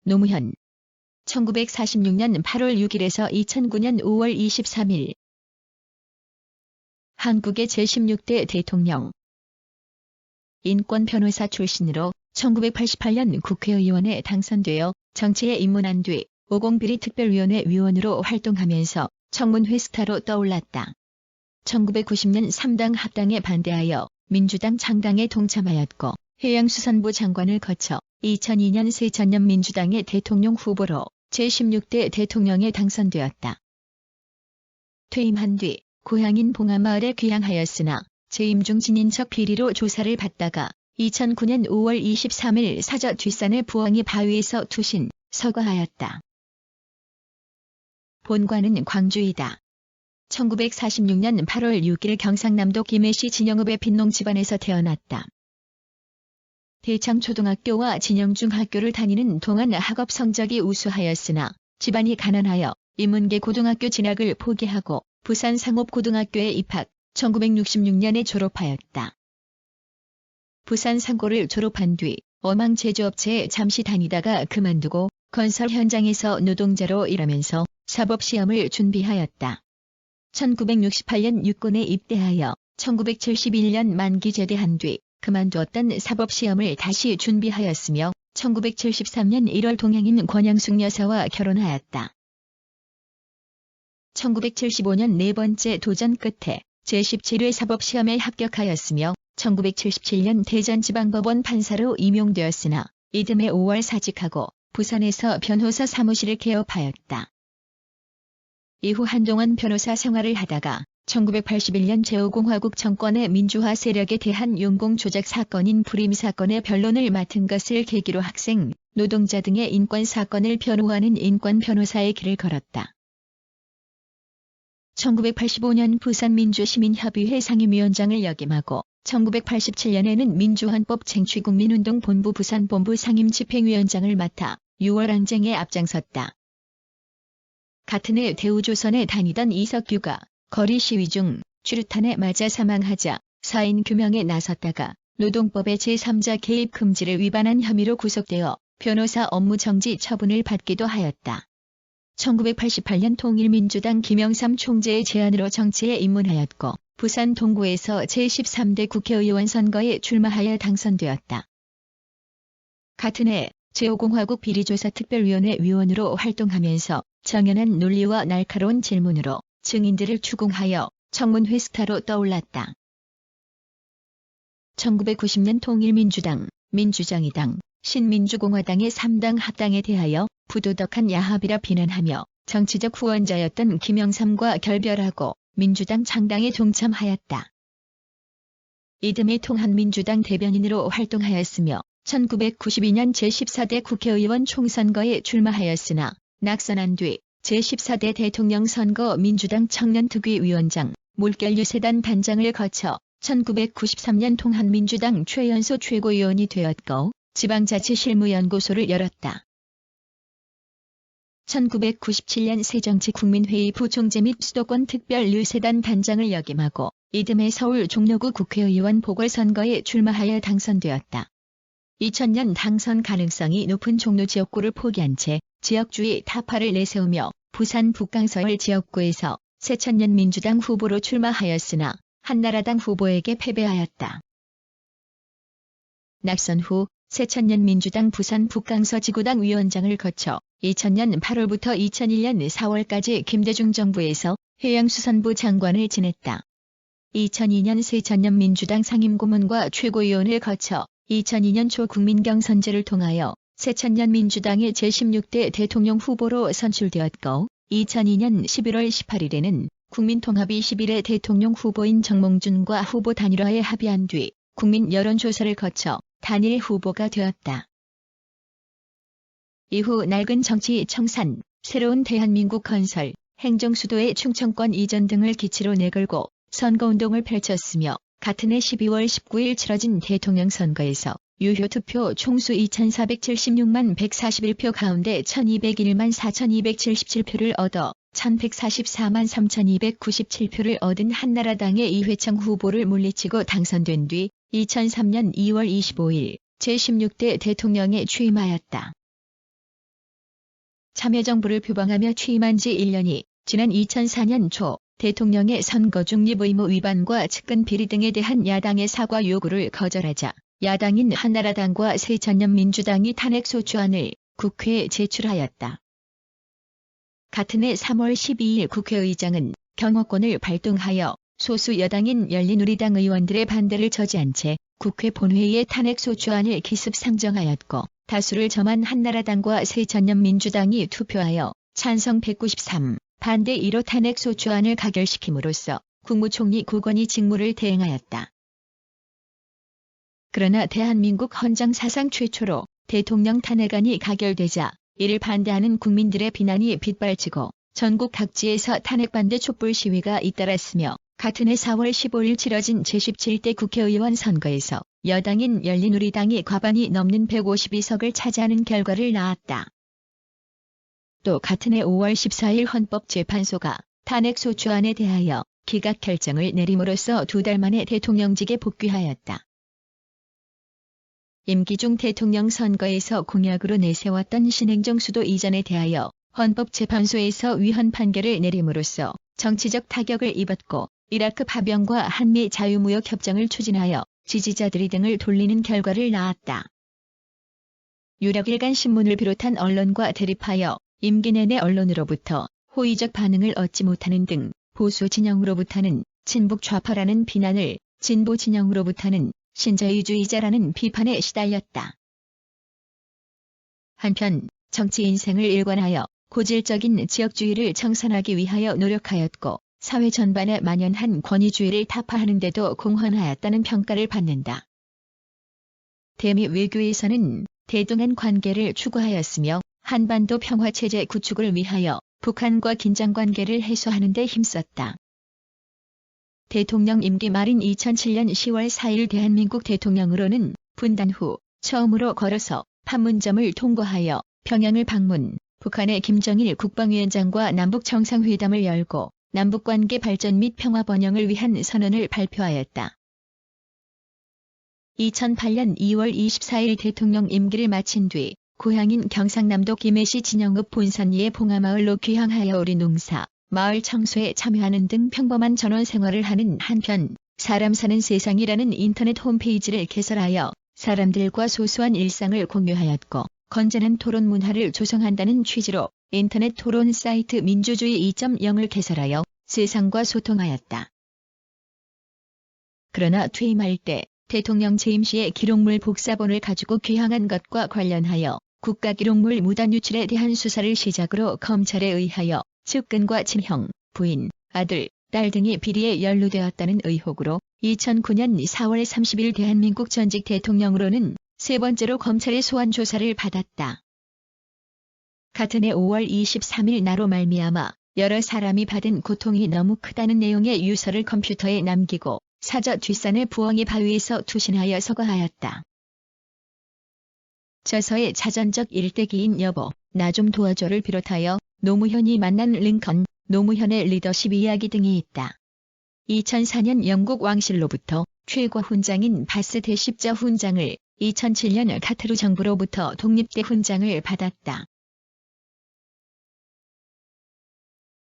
노무현 1946년 8월 6일에서 2009년 5월 23일 한국의 제16대 대통령 인권 변호사 출신으로 1988년 국회의원에 당선되어 정치에 입문한 뒤 50 비리 특별위원회 위원으로 활동하면서 청문회 스타로 떠올랐다. 1990년 3당 합당에 반대하여 민주당 창당에 동참하였고 해양수산부 장관을 거쳐 2002년 새천년 민주당의 대통령 후보로 제16대 대통령에 당선되었다. 퇴임한 뒤 고향인 봉하마을에 귀향하였으나 재임 중 진인척 비리로 조사를 받다가 2009년 5월 23일 사저 뒷산의 부엉이 바위에서 투신, 서거하였다. 본관은 광주이다. 1946년 8월 6일 경상남도 김해시 진영읍의 빈농 집안에서 태어났다. 대창초등학교와 진영중학교를 다니는 동안 학업 성적이 우수하였으나 집안이 가난하여 인문계 고등학교 진학을 포기하고 부산 상업고등학교에 입학, 1966년에 졸업하였다. 부산 상고를 졸업한 뒤 어망 제조업체에 잠시 다니다가 그만두고 건설 현장에서 노동자로 일하면서 사법시험을 준비하였다. 1968년 육군에 입대하여 1971년 만기 제대한 뒤 그만두었던 사법시험을 다시 준비하였으며 1973년 1월 동양인 권양숙 여사와 결혼하였다. 1975년 네 번째 도전 끝에 제17회 사법시험에 합격하였으며 1977년 대전지방법원 판사로 임용되었으나 이듬해 5월 사직하고 부산에서 변호사 사무실을 개업하였다. 이후 한동안 변호사 생활을 하다가 1981년 제5공화국 정권의 민주화 세력에 대한 용공 조작 사건인 불임 사건의 변론을 맡은 것을 계기로 학생, 노동자 등의 인권 사건을 변호하는 인권 변호사의 길을 걸었다. 1985년 부산민주시민협의회 상임위원장을 역임하고 1987년에는 민주헌법 쟁취국민운동본부 부산본부 상임집행위원장을 맡아 6월 항쟁에 앞장섰다. 같은 해 대우조선에 다니던 이석규가 거리 시위 중 추루탄에 맞아 사망하자 사인 규명에 나섰다가 노동법의 제3자 개입 금지를 위반한 혐의로 구속되어 변호사 업무 정지 처분을 받기도 하였다. 1988년 통일민주당 김영삼 총재의 제안으로 정치에 입문하였고 부산 동구에서 제13대 국회의원 선거에 출마하여 당선되었다. 같은 해 제5공화국 비리조사특별위원회 위원으로 활동하면서 정연한 논리와 날카로운 질문으로 증인들을 추궁하여 청문회 스타로 떠올랐다. 1990년 통일민주당, 민주정의당, 신민주공화당의 3당 합당에 대하여 부도덕한 야합이라 비난하며 정치적 후원자였던 김영삼과 결별하고 민주당 창당에 동참하였다. 이듬해 통합민주당 대변인으로 활동하였으며 1992년 제14대 국회의원 총선거에 출마하였으나 낙선한 뒤 제14대 대통령 선거 민주당 청년특위위원장, 물결유세단 단장을 거쳐 1993년 통합민주당 최연소 최고위원이 되었고 지방자치실무연구소를 열었다. 1997년 새정치국민회의 부총재 및 수도권 특별유세단 단장을 역임하고 이듬해 서울 종로구 국회의원 보궐선거에 출마하여 당선되었다. 2000년 당선 가능성이 높은 종로 지역구를 포기한 채 지역주의 타파를 내세우며 부산 북강서울 지역구에서 새천년 민주당 후보로 출마하였으나 한나라당 후보에게 패배하였다. 낙선 후 새천년 민주당 부산 북강서 지구당 위원장을 거쳐 2000년 8월부터 2001년 4월까지 김대중 정부에서 해양수산부 장관을 지냈다. 2002년 새천년 민주당 상임고문과 최고위원을 거쳐 2002년 초 국민경선제를 통하여 새천년 민주당의 제16대 대통령 후보로 선출되었고 2002년 11월 18일에는 국민통합이 11회 대통령 후보인 정몽준과 후보 단일화에 합의한 뒤 국민 여론조사를 거쳐 단일 후보가 되었다. 이후 낡은 정치 청산, 새로운 대한민국 건설, 행정수도의 충청권 이전 등을 기치로 내걸고 선거운동을 펼쳤으며 같은 해 12월 19일 치러진 대통령 선거에서 유효 투표 총수 2,476만 141표 가운데 1,201만 4,277표를 얻어 1,144만 3,297표를 얻은 한나라당의 이회창 후보를 물리치고 당선된 뒤 2003년 2월 25일 제16대 대통령에 취임하였다. 참여정부를 표방하며 취임한 지 1년이 지난 2004년 초 대통령의 선거 중립 의무 위반과 측근 비리 등에 대한 야당의 사과 요구를 거절하자 야당인 한나라당과 새천년민주당이 탄핵소추안을 국회에 제출하였다. 같은 해 3월 12일 국회의장은 경호권을 발동하여 소수 여당인 열린우리당 의원들의 반대를 저지한 채 국회 본회의에 탄핵소추안을 기습 상정하였고 다수를 점한 한나라당과 새천년민주당이 투표하여 찬성 193, 반대 1호 탄핵소추안을 가결시킴으로써 국무총리 고건희 직무를 대행하였다. 그러나 대한민국 헌정 사상 최초로 대통령 탄핵안이 가결되자 이를 반대하는 국민들의 비난이 빗발치고 전국 각지에서 탄핵 반대 촛불 시위가 잇따랐으며 같은 해 4월 15일 치러진 제17대 국회의원 선거에서 여당인 열린우리당이 과반이 넘는 152석을 차지하는 결과를 낳았다. 또 같은 해 5월 14일 헌법재판소가 탄핵소추안에 대하여 기각 결정을 내림으로써 2달 만에 대통령직에 복귀하였다. 임기 중 대통령 선거에서 공약으로 내세웠던 신행정 수도 이전에 대하여 헌법재판소에서 위헌 판결을 내림으로써 정치적 타격을 입었고 이라크 파병과 한미 자유무역 협정을 추진하여 지지자들이 등을 돌리는 결과를 낳았다. 유력일간 신문을 비롯한 언론과 대립하여 임기 내내 언론으로부터 호의적 반응을 얻지 못하는 등 보수 진영으로부터는 친북 좌파라는 비난을, 진보 진영으로부터는 신자유주의자라는 비판에 시달렸다. 한편 정치 인생을 일관하여 고질적인 지역주의를 청산하기 위하여 노력하였고 사회 전반에 만연한 권위주의를 타파하는 데도 공헌하였다는 평가를 받는다. 대미 외교에서는 대등한 관계를 추구하였으며 한반도 평화체제 구축을 위하여 북한과 긴장관계를 해소하는 데 힘썼다. 대통령 임기 말인 2007년 10월 4일 대한민국 대통령으로는 분단 후 처음으로 걸어서 판문점을 통과하여 평양을 방문, 북한의 김정일 국방위원장과 남북 정상회담을 열고 남북관계 발전 및 평화 번영을 위한 선언을 발표하였다. 2008년 2월 24일 대통령 임기를 마친 뒤 고향인 경상남도 김해시 진영읍 본선리의 봉하마을로 귀향하여 우리 농사, 마을 청소에 참여하는 등 평범한 전원 생활을 하는 한편 사람 사는 세상이라는 인터넷 홈페이지를 개설하여 사람들과 소소한 일상을 공유하였고 건전한 토론 문화를 조성한다는 취지로 인터넷 토론 사이트 민주주의 2.0을 개설하여 세상과 소통하였다. 그러나 퇴임할 때 대통령 재임 시에 기록물 복사본을 가지고 귀향한 것과 관련하여 국가기록물 무단 유출에 대한 수사를 시작으로 검찰에 의하여 측근과 친형, 부인, 아들, 딸 등이 비리에 연루되었다는 의혹으로 2009년 4월 30일 대한민국 전직 대통령으로는 세 번째로 검찰의 소환 조사를 받았다. 같은 해 5월 23일 나로 말미암아 여러 사람이 받은 고통이 너무 크다는 내용의 유서를 컴퓨터에 남기고 사저 뒷산의 부엉이 바위에서 투신하여 서거하였다. 저서의 자전적 일대기인 여보, 나 좀 도와줘를 비롯하여 노무현이 만난 링컨, 노무현의 리더십 이야기 등이 있다. 2004년 영국 왕실로부터 최고 훈장인 바스 대십자 훈장을 2007년 카타르 정부로부터 독립대 훈장을 받았다.